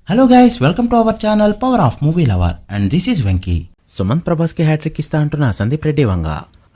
Hello guys, welcome to our channel power of movie lover and this is Venky. Sumanth Prabhas కి hat trick ఇస్తా అంటున్న సందీప్ రెడ్డి వంగ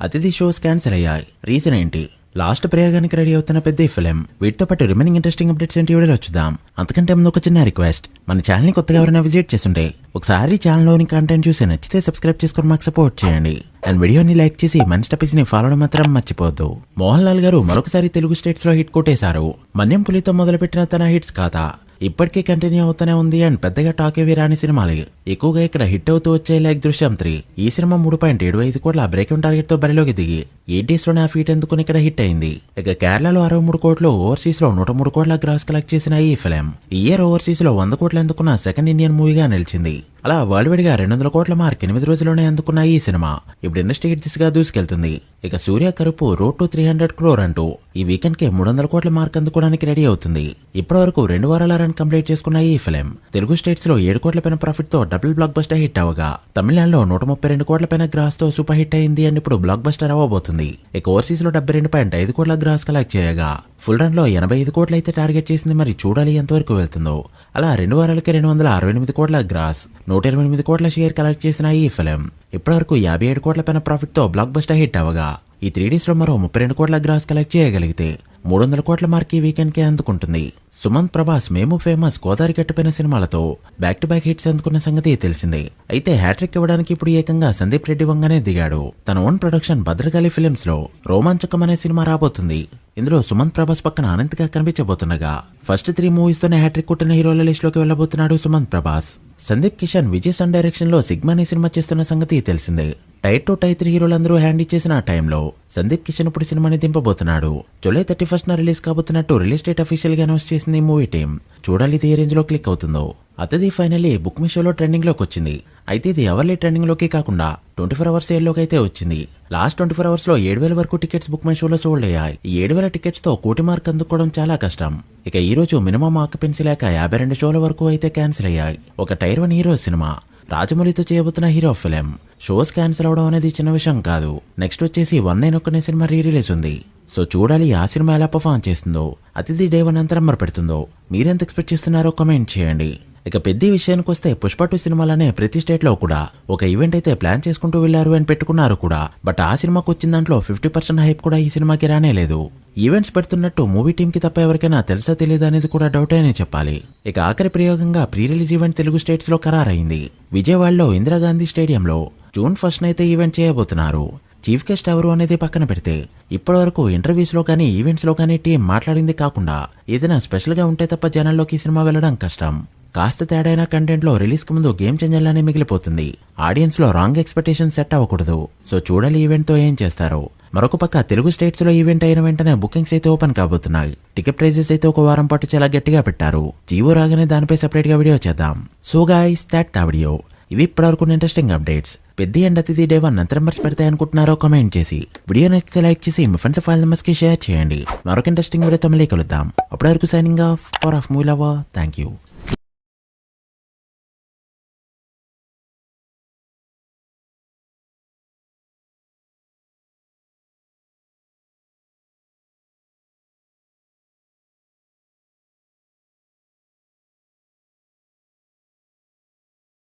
అతిథి shows cancel అయ్యాయి. Reason ఏంటి? లాస్ట్ ప్రయోగానికి రెడీ అవుతున్న పెద్ద ఫిలిం. వీటితో పాటు రిమైనింగ్ ఇంట్రెస్టింగ్ అప్డేట్స్ ఏంటి వీడియోలో చూద్దాం. అంతకంటే ముందు ఒక చిన్న రిక్వెస్ట్, మన ఛానల్ ని కొత్తగా ఎవరైనా విజిట్ చేస్తుంటే ఒకసారి ఛానల్ లోని కంటెంట్ చూసి నచ్చితే సబ్స్క్రైబ్ చేసుకొని మాకు సపోర్ట్ చేయండి. అండ్ వీడియోని లైక్ చేసి మన స్టెప్స్ ని ఫాలో మాత్రం మర్చిపోవద్దు. మోహన్ లాల్ గారు మరొకసారి తెలుగు స్టేట్స్ లో హిట్ కొట్టేశారు. మన్యం పులితో మొదలుపెట్టిన తన హిట్స్ ఖాతా ఇప్పటికీ కంటిన్యూ అవుతూనే ఉంది. అండ్ పెద్దగా టాక్ ఏవి రాని సినిమాలు ఎక్కువగా ఇక్కడ హిట్ అవుతూ వచ్చే లైక్ దృశ్యం 3. ఈ సినిమా 3.75 కోట్ల బ్రేక్అవుట్ టార్గెట్ తో బరిలోకి దిగి 8 days లోనే ఆ ఫీట్ ఎందుకుని ఇక్కడ హిట్ అయింది. ఇక కేరళలో 63 కోట్లు, ఓవర్సీస్ లో 103 కోట్ల గ్రాస్ కలెక్ట్ చేసిన ఈ ఫిలిం ఈ ఇయర్ ఓవర్సీస్ లో 100 కోట్లు అందుకున్న సెకండ్ ఇండియన్ మూవీగా నిలిచింది. అలా వరల్డ్ వైడ్ గా 200 కోట్ల మార్క్ 8 రోజుల్లోనే అందుకున్న ఈ సినిమా ఇప్పుడు ఇండస్ట్రీ హిట్ దిశగా దూసుకెళ్తుంది. ఇక సూర్య కరుపు రోడ్ టు 300 crore అంటూ ఈ వీకెండ్ కి 300 కోట్ల మార్క్ అందుకోవడానికి రెడీ అవుతుంది. ఇప్పటి వరకు 2 వారాల రన్ కంప్లీట్ చేసుకున్న ఈ ఫిలిం తెలుగు స్టేట్స్ లో 7 కోట్ల పైన ప్రాఫిట్ తో డబుల్ బ్లాక్ బస్టర్ హిట్ అవగా, తమిళనాడులో 132 కోట్ల పైన గ్రాస్ తో సూపర్ హిట్ అయింది. అండ్ ఇప్పుడు బ్లాక్ బస్టర్ అవ్వబోతుంది. ఇక ఓవర్సీస్ లో 72.5 కోట్ల గ్రాస్ కలెక్ట్ చేయగా ఫుల్ రన్ లో 85 కోట్లు అయితే టార్గెట్ చేసింది. మరి చూడాలి ఎంతవరకు వెళ్తుందో. అలా 2 వారాలకి 268 కోట్ల గ్రాస్, 128 కోట్ల షేర్ కలెక్ట్ చేసిన ఈ ఫిలిం ఇప్పటివరకు 57 కోట్ల పైన ప్రాఫిట్ తో బ్లాక్ బస్టర్ హిట్ అవగా ఈ 3 days లో మరో 32 కోట్ల గ్రాస్ కలెక్ట్ చేయగలిగితే 300 కోట్ల మార్క్ ఈ వీకెండ్ కే అందుకుంటుంది. సుమంత్ ప్రభాస్ మేము ఫేమస్, గోదావరి గట్టుపైన సినిమాలతో బ్యాక్ టు బ్యాక్ హిట్స్ అందుకున్న సంగతి తెలిసిందే. అయితే హ్యాట్రిక్ ఇవ్వడానికి ఇప్పుడు ఏకంగా సందీప్ రెడ్డి వంగనే దిగాడు. తన ఓన్ ప్రొడక్షన్ భద్రకాళి ఫిలిమ్స్ లో రోమాంచకం అనే సినిమా రాబోతుంది. ఇందులో సుమంత్ ప్రభాస్ పక్కన అనంత్ గా కనిపించబోతుండగా ఫస్ట్ 3 మూవీస్ తోనే హ్యాట్రిక్ కొట్టిన హీరోల లిస్ట్ లోకి వెళ్లబోతున్నాడు సుమంత్ ప్రభాస్. సందీప్ కిషన్ విజయ్ సన్ డైరెక్షన్ లో సిగ్మా అనే సినిమా చేస్తున్న సంగతి తెలిసిందే. టైర్ 2, టైర్ 3 హీరోలందరూ హ్యాండ్ ఇచ్చేసిన ఆ టైంలో సందీప్ కిషన్ ఇప్పుడు సినిమాని దింపబోతున్నాడు. జూలై 31న రిలీజ్ కాబోతున్నట్టు రిలీజ్ డేట్ అఫీషియల్ గా అనౌన్స్ చేసింది మూవీ టీం. చూడాలి ఇది ఏ రేంజ్ లో క్లిక్ అవుతుందో. అతిథి ఫైనల్లీ బుక్ మై షోలో ట్రెండింగ్ లోకి వచ్చింది. అయితే ఇది అవర్లీ ట్రెండింగ్ లోకి కాకుండా 24 hours సేల్లోకి అయితే వచ్చింది. లాస్ట్ 24 hours లో 7,000 వరకు టికెట్స్ బుక్ మై షోలో సోల్డ్ అయ్యాయి. ఈ 7,000 టికెట్స్ తో 1 కోటి మార్క్ అందుకోవడం చాలా కష్టం. ఇక ఈ రోజు మినిమం ఆక్యుపెన్సీ లేక 52 షోల వరకు అయితే క్యాన్సిల్ అయ్యాయి. ఒక టైర్ 1 హీరో సినిమా రాజమౌళితో చేయబోతున్న హీరో ఫిలిం షోస్ క్యాన్సిల్ అవడం అనేది చిన్న విషయం కాదు. నెక్స్ట్ వచ్చేసి 191 సినిమా రిలీజ్ ఉంది. సో చూడాలి ఆ సినిమా ఎలా పర్ఫార్మ్ చేస్తుందో, అతిథి డే 1 ఎంత నంబర్ పెడుతుందో. మీరెంత ఎక్స్పెక్ట్ చేస్తున్నారో కామెంట్ చేయండి. ఇక పెద్ద విషయానికి వస్తే పుష్ప 2 సినిమాలనే ప్రతి స్టేట్ లో కూడా ఒక ఈవెంట్ అయితే ప్లాన్ చేసుకుంటూ వెళ్లారు అని పెట్టుకున్నారు కూడా. బట్ ఆ సినిమాకు వచ్చిన దాంట్లో 50% హైప్ కూడా ఈ సినిమాకి రానే లేదు. ఈవెంట్స్ పెడుతున్నట్టు మూవీ టీమ్ కి తప్ప ఎవరికైనా తెలుసా తెలియదు అనేది కూడా డౌట్ అనే చెప్పాలి. ఇక ఆఖరి ప్రయోగంగా pre release event Telugu states లో ఖరారైంది. విజయవాడలో ఇందిరాగాంధీ స్టేడియంలో June 1st అయితే ఈవెంట్ చేయబోతున్నారు. చీఫ్ గెస్ట్ ఎవరు అనేది పక్కన పెడితే ఇప్పటి వరకు ఇంటర్వ్యూస్ లో కానీ ఈవెంట్స్ లో కానీ టీం మాట్లాడింది కాకుండా ఏదైనా స్పెషల్ గా ఉంటే తప్ప జనాల్లోకి సినిమా వెళ్లడం కష్టం. కాస్త తేడైన కంటెంట్ లో రిలీజ్ కు ముందు గేమ్ చేంజర్లానే మిగిలిపోతుంది. ఆడియన్స్ లో రాంగ్ ఎక్స్పెక్టేషన్ సెట్ అవ్వకూడదు. సో చూడాలి ఈవెంట్ తో ఏం చేస్తారో. మరొక పక్క తెలుగు స్టేట్స్ లో ఈవెంట్ అయిన వెంటనే బుకింగ్స్ అయితే ఓపెన్ కాబోతున్నాయి. టికెట్ ప్రైజెస్ అయితే 1 వారం పాటు చాలా గట్టిగా పెట్టారు. జీవో రాగానే దానిపై సెపరేట్ గా వీడియో చేద్దాం. So guys, that the video. ఇవి ఇప్పటివరకు ఇంట్రెస్టింగ్ అప్డేట్స్. పెద్ద అండ్ అతిథి డే 1 ఎంత నంబర్స్ పెడతాయి అనుకుంటున్నారో కామెంట్ చేసి, వీడియో నచ్చితే లైక్ చేసి మీ ఫ్రెండ్స్ ఫైల్ నంబర్స్ కి షేర్ చేయండి. మరొక ఇంట్రెస్టింగ్ వీడియోతో మళ్ళీ కలుద్దాం. అప్పటి వరకు signing off, power of movie lover. Thank you.